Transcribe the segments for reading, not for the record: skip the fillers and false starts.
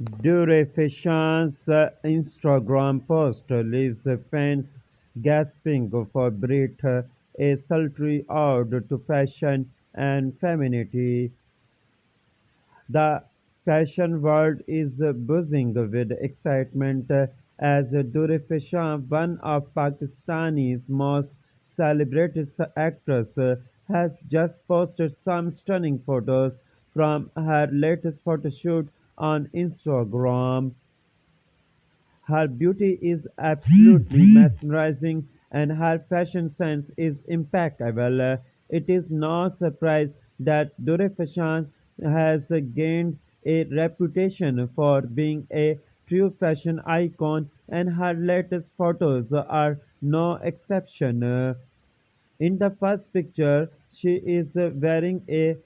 Dure fishan's Instagram post leaves fans gasping for breath, a sultry ode to fashion and femininity. The fashion world is buzzing with excitement as Dure Fishan, one of Pakistani's most celebrated actors, has just posted some stunning photos from her latest photo shoot on Instagram. Her beauty is absolutely mesmerizing and her fashion sense is impeccable. It is no surprise that Dure Fashion has gained a reputation for being a true fashion icon, and her latest photos are no exception. In the first picture, she is wearing a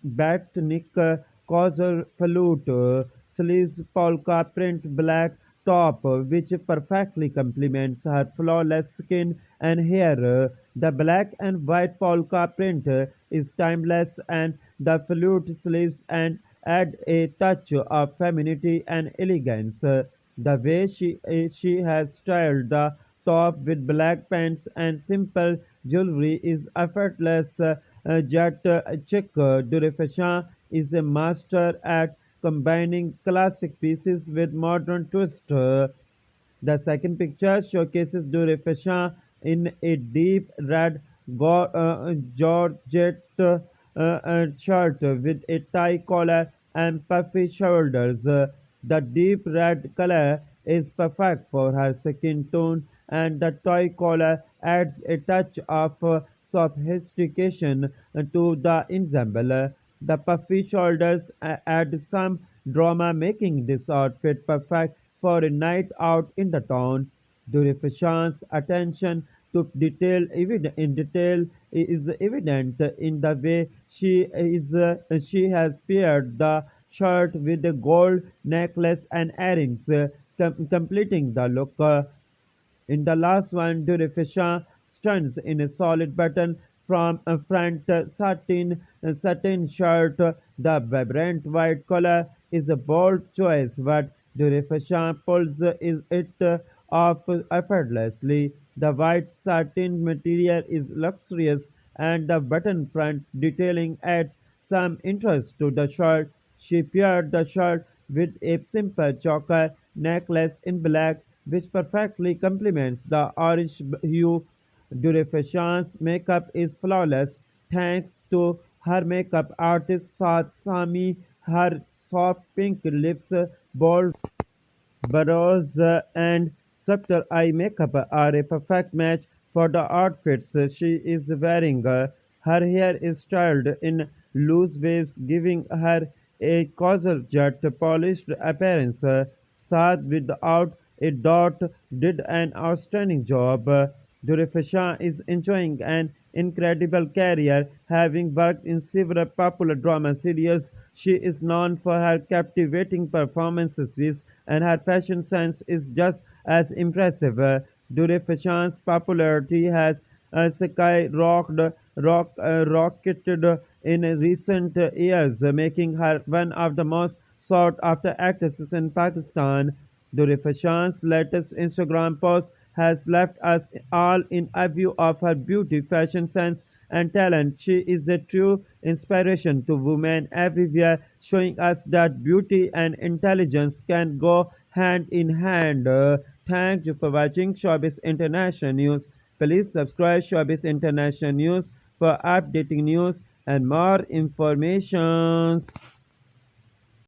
batnik causal flute sleeves polka print black top which perfectly complements her flawless skin and hair. The black and white polka print is timeless and the flute sleeves and add a touch of femininity and elegance. The way she has styled the top with black pants and simple jewelry is effortless. Jet Chick Durefashan is a master at combining classic pieces with modern twist. The second picture showcases Dure Fashion in a deep red georgette shirt with a tie collar and puffy shoulders. The deep red color is perfect for her skin tone, and the tie collar adds a touch of sophistication to the ensemble. The puffy shoulders add some drama, making this outfit perfect for a night out in the town. Durifashan's attention to detail is evident in the way she has paired the shirt with a gold necklace and earrings, completing the look. In the last one, Durifashan stands in a solid button from a front satin shirt. The vibrant white color is a bold choice, but Durifashan pulls it off effortlessly. The white satin material is luxurious, and the button front detailing adds some interest to the shirt. She paired the shirt with a simple choker necklace in black, which perfectly complements the orange hue. Durefashan's makeup is flawless thanks to her makeup artist Saad Sami. Her soft pink lips, bold brows, and subtle eye makeup are a perfect match for the outfits she is wearing. Her hair is styled in loose waves, giving her a causal jet polished appearance. Saad, without a doubt, did an outstanding job. Durefashan is enjoying an incredible career, having worked in several popular drama serials. She is known for her captivating performances, and her fashion sense is just as impressive. Durefashan's popularity has rocketed in recent years, making her one of the most sought after actresses in Pakistan. Durefashan's latest Instagram post has left us all in awe of her beauty, fashion sense, and talent. She is a true inspiration to women everywhere, showing us that beauty and intelligence can go hand in hand. Thank you for watching Showbiz International News. Please subscribe Showbiz International News for updating news and more information.